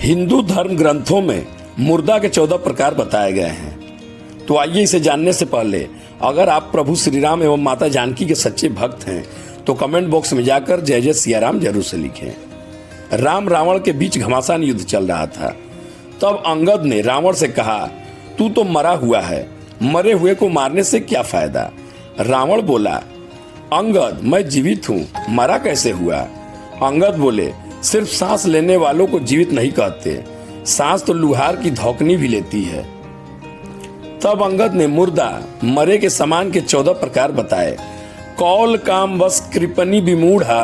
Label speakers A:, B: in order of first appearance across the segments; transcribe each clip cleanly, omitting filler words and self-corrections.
A: हिंदू धर्म ग्रंथों में मुर्दा के 14 प्रकार बताए गए हैं। तो आइए इसे जानने से पहले अगर आप प्रभु श्री राम एवं माता जानकी के सच्चे भक्त हैं तो कमेंट बॉक्स में जाकर जय जय सिया राम जरूर से लिखें। राम रावण के बीच घमासान युद्ध चल रहा था। तब अंगद ने रावण से कहा, तू तो मरा हुआ है, मरे हुए को मारने से क्या फायदा। रावण बोला, अंगद मैं जीवित हूँ, मरा कैसे हुआ। अंगद बोले, सिर्फ सांस लेने वालों को जीवित नहीं कहते, सांस तो लुहार की धौकनी भी लेती है। तब अंगद ने मुर्दा मरे के समान के 14 प्रकार बताए। कौल काम बस कृपनी विमूढ़ा,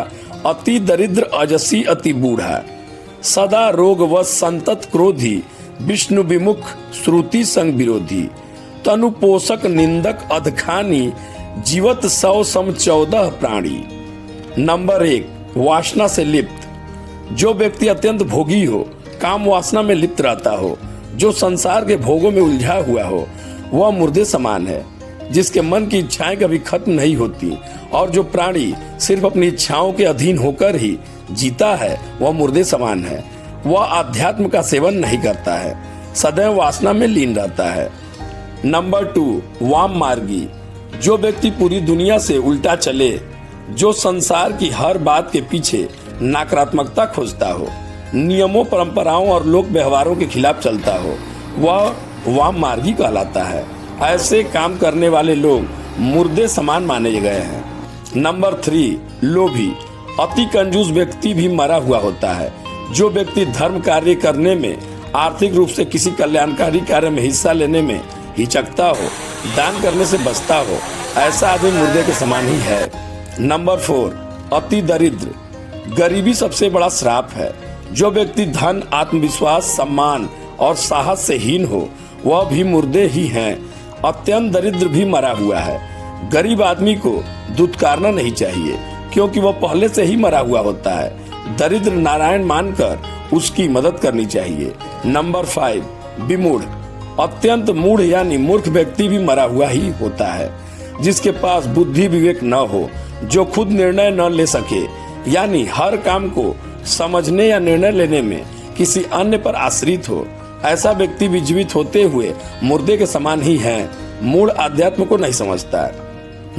A: अति दरिद्र अजसी अति बूढ़ा, सदा रोग वश संतत क्रोधी, विष्णु विमुख श्रुति संग विरोधी, तनु पोषक निंदक अधखानी, जीवत 100 सम 14 प्राणी। नंबर 1, वासना से लिप्त। जो व्यक्ति अत्यंत भोगी हो, काम वासना में लिप्त रहता हो, जो संसार के भोगों में उलझा हुआ हो, वह मुर्दे समान है। जिसके मन की इच्छाएं कभी खत्म नहीं होती और जो प्राणी सिर्फ अपनी इच्छाओं के अधीन होकर ही जीता है, वह मुर्दे समान है। वह आध्यात्म का सेवन नहीं करता है, सदैव वासना में लीन रहता है। नंबर 2, वाम मार्गी। जो व्यक्ति पूरी दुनिया से उल्टा चले, जो संसार की हर बात के पीछे नकारात्मकता खोजता हो, नियमों परंपराओं और लोक व्यवहारों के खिलाफ चलता हो, वह वाम मार्गी कहलाता है। ऐसे काम करने वाले लोग मुर्दे समान माने गए हैं। नंबर 3, लोभी। अति कंजूस व्यक्ति भी मरा हुआ होता है। जो व्यक्ति धर्म कार्य करने में, आर्थिक रूप से किसी कल्याणकारी कार्य में हिस्सा लेने में हिचकता हो, दान करने से बचता हो, ऐसा आदमी मुर्दे के समान ही है। नंबर 4, अति दरिद्र। गरीबी सबसे बड़ा श्राप है। जो व्यक्ति धन, आत्मविश्वास, सम्मान और साहस से हीन हो, वह भी मुर्दे ही हैं। अत्यंत दरिद्र भी मरा हुआ है। गरीब आदमी को दुत्कारना नहीं चाहिए क्योंकि वह पहले से ही मरा हुआ होता है। दरिद्र नारायण मानकर उसकी मदद करनी चाहिए। नंबर 5, विमूढ़। अत्यंत मूढ़ यानी मूर्ख व्यक्ति भी मरा हुआ ही होता है। जिसके पास बुद्धि विवेक न हो, जो खुद निर्णय न ले सके, यानी हर काम को समझने या निर्णय लेने में किसी अन्य पर आश्रित हो, ऐसा व्यक्ति भी जीवित होते हुए मुर्दे के समान ही है। मूढ़ आध्यात्म को नहीं समझता।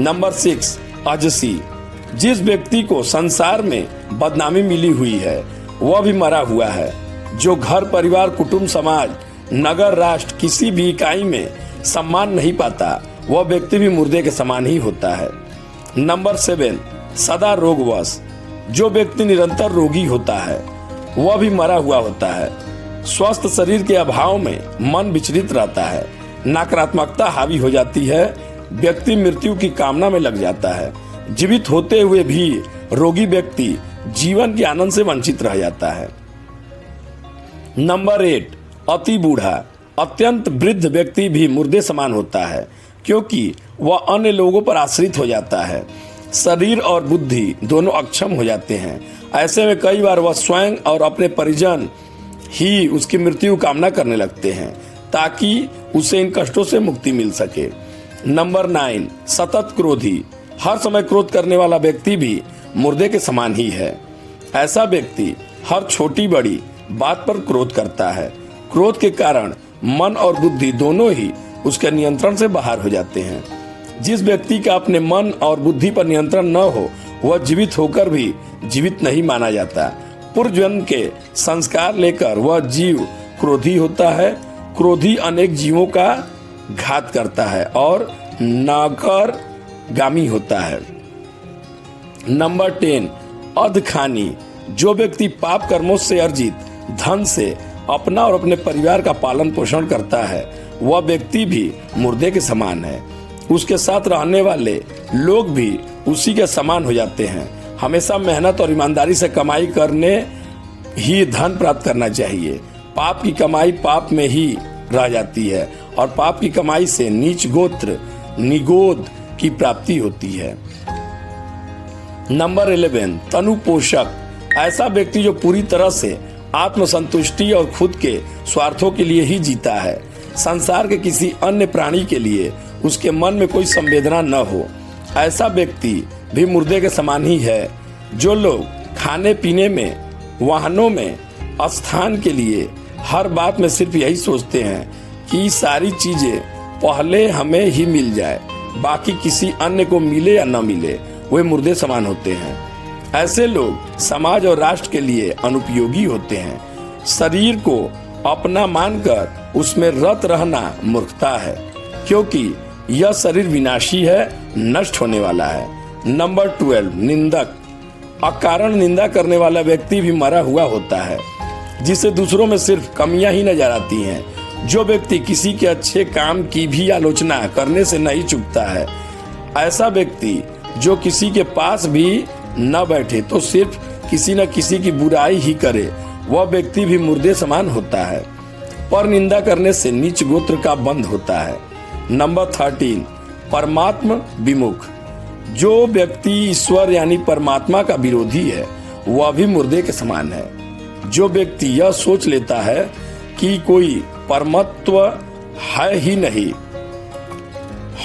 A: नंबर 6, अजसी। जिस व्यक्ति को संसार में बदनामी मिली हुई है, वह भी मरा हुआ है। जो घर परिवार, कुटुंब, समाज, नगर, राष्ट्र किसी भी इकाई में सम्मान नहीं पाता, वह व्यक्ति भी मुर्दे के समान ही होता है। नंबर 7, सदा रोगवश। जो व्यक्ति निरंतर रोगी होता है, वह भी मरा हुआ होता है। स्वस्थ शरीर के अभाव में मन विचलित रहता है, नकारात्मकता हावी हो जाती है, व्यक्ति मृत्यु की कामना में लग जाता है। जीवित होते हुए भी रोगी व्यक्ति जीवन के आनंद से वंचित रह जाता है। नंबर 8, अति बूढ़ा। अत्यंत वृद्ध व्यक्ति भी मुर्दे समान होता है क्योंकि वह अन्य लोगों पर आश्रित हो जाता है। शरीर और बुद्धि दोनों अक्षम हो जाते हैं। ऐसे में कई बार वह स्वयं और अपने परिजन ही उसकी मृत्यु कामना करने लगते हैं ताकि उसे इन कष्टों से मुक्ति मिल सके। नंबर 9, सतत क्रोधी। हर समय क्रोध करने वाला व्यक्ति भी मुर्दे के समान ही है। ऐसा व्यक्ति हर छोटी बड़ी बात पर क्रोध करता है। क्रोध के कारण मन और बुद्धि दोनों ही उसके नियंत्रण से बाहर हो जाते हैं। जिस व्यक्ति का अपने मन और बुद्धि पर नियंत्रण न हो, वह जीवित होकर भी जीवित नहीं माना जाता। पूर्व जन्म के संस्कार लेकर वह जीव क्रोधी होता है। क्रोधी अनेक जीवों का घात करता है और नरकगामी होता है। नंबर 10, अधखानी। जो व्यक्ति पाप कर्मों से अर्जित धन से अपना और अपने परिवार का पालन पोषण करता है, वह व्यक्ति भी मुर्दे के समान है। उसके साथ रहने वाले लोग भी उसी के समान हो जाते हैं। हमेशा मेहनत और ईमानदारी से कमाई करने ही धन प्राप्त करना चाहिए। पाप की कमाई पाप में ही रह जाती है और पाप की कमाई से नीच गोत्र निगोद की प्राप्ति होती है। नंबर 11, तनु पोषक। ऐसा व्यक्ति जो पूरी तरह से आत्मसंतुष्टि और खुद के स्वार्थों के लिए ही जीता है। संसार के किसी अन्य प्राणी के लिए उसके मन में कोई संवेदना न हो, ऐसा व्यक्ति भी मुर्दे के समान ही है। जो लोग खाने पीने में, वाहनों में स्थान के लिए हर बात में सिर्फ यही सोचते हैं कि सारी चीजें पहले हमें ही मिल जाए, बाकी किसी अन्य को मिले या न मिले, वे मुर्दे समान होते हैं। ऐसे लोग समाज और राष्ट्र के लिए अनुपयोगी होते हैं। शरीर को अपना मानकर उसमें रत रहना मूर्खता है, क्योंकि यह शरीर विनाशी है, नष्ट होने वाला है। नंबर 12, निंदक। अकारण निंदा करने वाला व्यक्ति भी मरा हुआ होता है, जिसे दूसरों में सिर्फ कमियां ही नजर आती हैं। जो व्यक्ति किसी के अच्छे काम की भी आलोचना करने से नहीं चूकता है, ऐसा व्यक्ति जो किसी के पास भी न बैठे तो सिर्फ किसी न किसी की बुराई ही करे, वह व्यक्ति भी मुर्दे समान होता है। पर निंदा करने से नीच गोत्र का बंध होता है। नंबर 13, परमात्म विमुख। जो व्यक्ति ईश्वर यानी परमात्मा का विरोधी है, वह भी मुर्दे के समान है। जो व्यक्ति यह सोच लेता है कि कोई परमत्व है ही नहीं,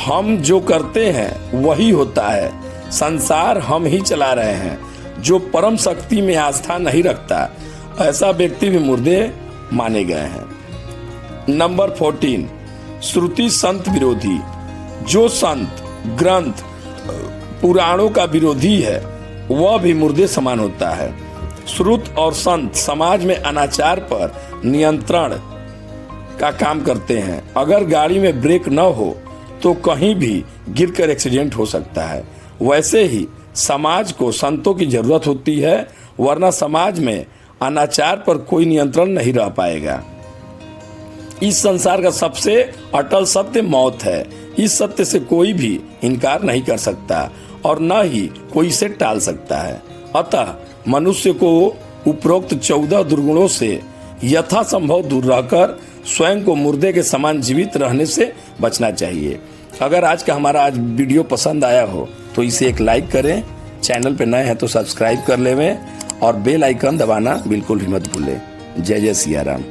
A: हम जो करते हैं वही होता है, संसार हम ही चला रहे हैं, जो परम शक्ति में आस्था नहीं रखता, ऐसा व्यक्ति भी मुर्दे माने गए हैं। नंबर 14, श्रुति संत विरोधी। जो संत, ग्रंथ, पुराणों का विरोधी है, वह भी मुर्दे समान होता है। श्रुत और संत समाज में अनाचार पर नियंत्रण का काम करते हैं। अगर गाड़ी में ब्रेक न हो तो कहीं भी गिरकर एक्सीडेंट हो सकता है। वैसे ही समाज को संतों की जरूरत होती है, वरना समाज में अनाचार पर कोई नियंत्रण नहीं रह पाएगा। इस संसार का सबसे अटल सत्य मौत है। इस सत्य से कोई भी इनकार नहीं कर सकता और न ही कोई इसे टाल सकता है। अतः मनुष्य को उपरोक्त 14 दुर्गुणों से यथासंभव दूर रहकर स्वयं को मुर्दे के समान जीवित रहने से बचना चाहिए। अगर आज का हमारा वीडियो पसंद आया हो तो इसे एक लाइक करें, चैनल पे नए हैं तो सब्सक्राइब कर लेवें और बेल आइकन दबाना बिल्कुल भी मत भूलें। जय जय सिया राम।